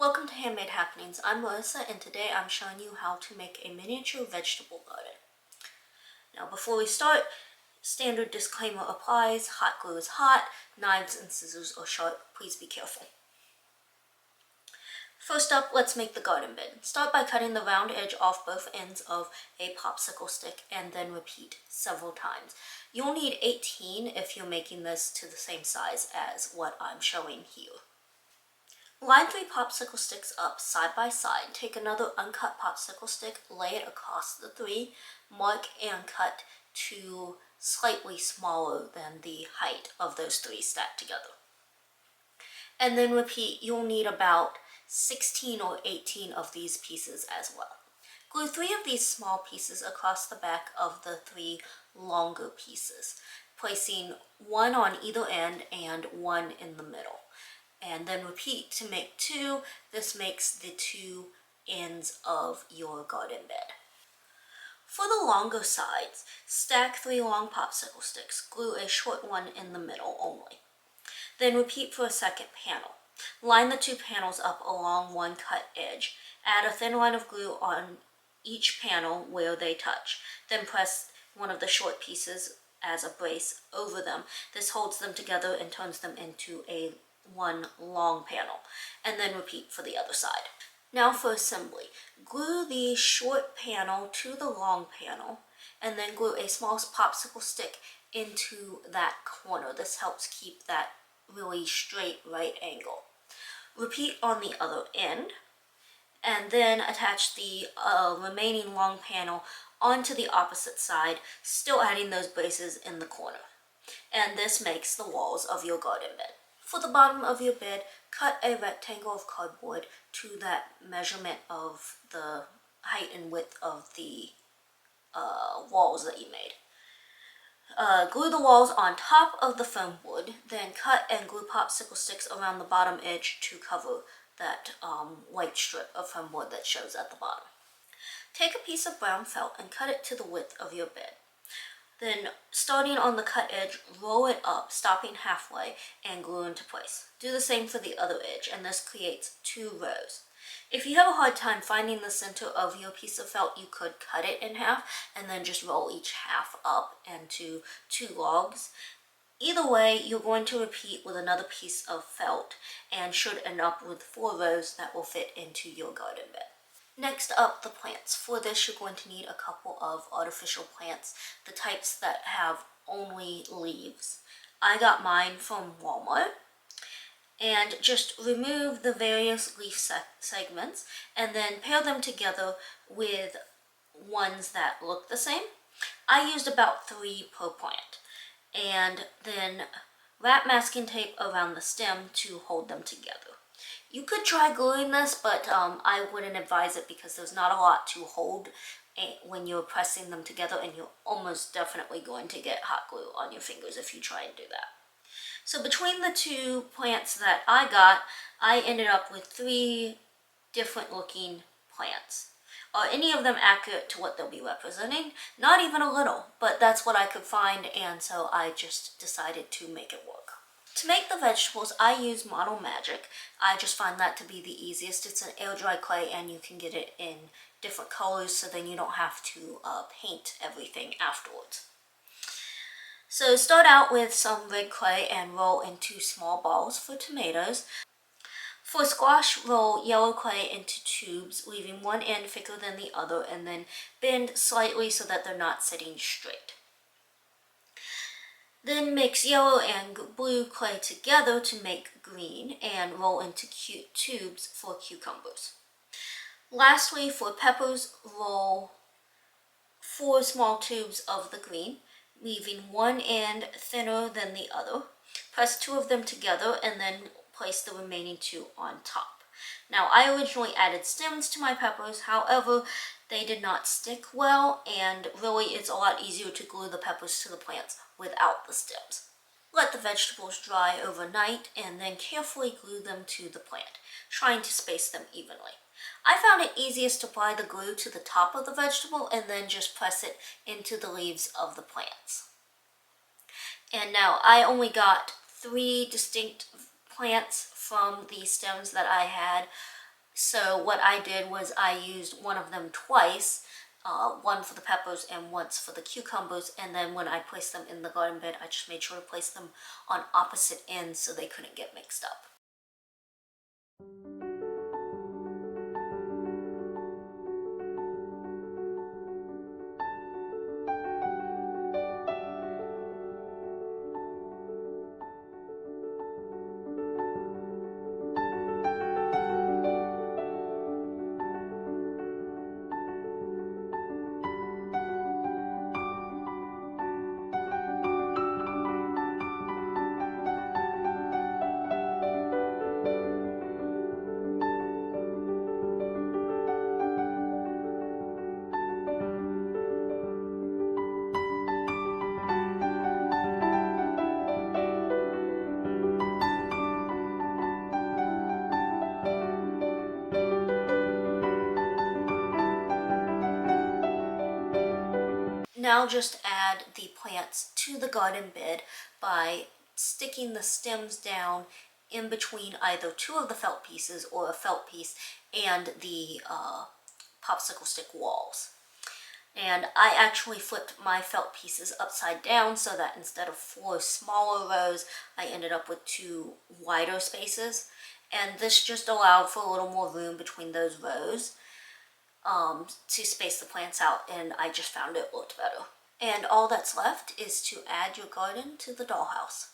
Welcome to Handmade Happenings. I'm Melissa and today I'm showing you how to make a miniature vegetable garden. Now before we start, standard disclaimer applies. Hot glue is hot, knives and scissors are sharp. Please be careful. First up, let's make the garden bed. Start by cutting the round edge off both ends of a popsicle stick and then repeat several times. You'll need 18 if you're making this to the same size as what I'm showing here. Line 3 popsicle sticks up side by side. Take another uncut popsicle stick, lay it across the 3, mark and cut to slightly smaller than the height of those 3 stacked together. And then repeat. You'll need about 16 or 18 of these pieces as well. Glue 3 of these small pieces across the back of the 3 longer pieces, placing 1 on either end and 1 in the middle. And then repeat to make 2. This makes the 2 ends of your garden bed. For the longer sides, stack 3 long popsicle sticks. Glue a short one in the middle only. Then repeat for a second panel. Line the 2 panels up along one cut edge. Add a thin line of glue on each panel where they touch. Then press one of the short pieces as a brace over them. This holds them together and turns them into one long panel, and then repeat for the other side. Now for assembly. Glue the short panel to the long panel and then glue a small popsicle stick into that corner. This helps keep that really straight right angle. Repeat on the other end and then attach the remaining long panel onto the opposite side, still adding those braces in the corner. And this makes the walls of your garden bed. For the bottom of your bed, cut a rectangle of cardboard to that measurement of the height and width of the walls that you made. Glue the walls on top of the foam board, then cut and glue popsicle sticks around the bottom edge to cover that white strip of foam board that shows at the bottom. Take a piece of brown felt and cut it to the width of your bed. Then, starting on the cut edge, roll it up, stopping halfway, and glue into place. Do the same for the other edge, and this creates 2 rows. If you have a hard time finding the center of your piece of felt, you could cut it in half, and then just roll each half up into 2 logs. Either way, you're going to repeat with another piece of felt, and should end up with 4 rows that will fit into your garden bed. Next up, the plants. For this, you're going to need a couple of artificial plants, the types that have only leaves. I got mine from Walmart. And just remove the various leaf segments and then pair them together with ones that look the same. I used about 3 per plant. And then wrap masking tape around the stem to hold them together. You could try gluing this, but I wouldn't advise it because there's not a lot to hold when you're pressing them together, and you're almost definitely going to get hot glue on your fingers if you try and do that. So between the 2 plants that I got, I ended up with 3 different looking plants. Are any of them accurate to what they'll be representing? Not even a little, but that's what I could find, and so I just decided to make it work. To make the vegetables, I use Model Magic. I just find that to be the easiest. It's an air dry clay and you can get it in different colors, so then you don't have to paint everything afterwards. So start out with some red clay and roll into small balls for tomatoes. For squash, roll yellow clay into tubes, leaving one end thicker than the other, and then bend slightly so that they're not sitting straight. Then mix yellow and blue clay together to make green and roll into tubes for cucumbers. Lastly, for peppers, roll 4 small tubes of the green, leaving one end thinner than the other. Press 2 of them together and then place the remaining 2 on top. Now, I originally added stems to my peppers, however, they did not stick well, and really it's a lot easier to glue the peppers to the plants without the stems. Let the vegetables dry overnight and then carefully glue them to the plant, trying to space them evenly. I found it easiest to apply the glue to the top of the vegetable and then just press it into the leaves of the plants. And now I only got 3 distinct plants from the stems that I had So what I did was I used one of them twice, one for the peppers and once for the cucumbers, and then when I placed them in the garden bed, I just made sure to place them on opposite ends so they couldn't get mixed up. Now just add the plants to the garden bed by sticking the stems down in between either two of the felt pieces or a felt piece and the popsicle stick walls. And I actually flipped my felt pieces upside down so that instead of 4 smaller rows, I ended up with 2 wider spaces. And this just allowed for a little more room between those rows to space the plants out, and I just found it looked better. And all that's left is to add your garden to the dollhouse.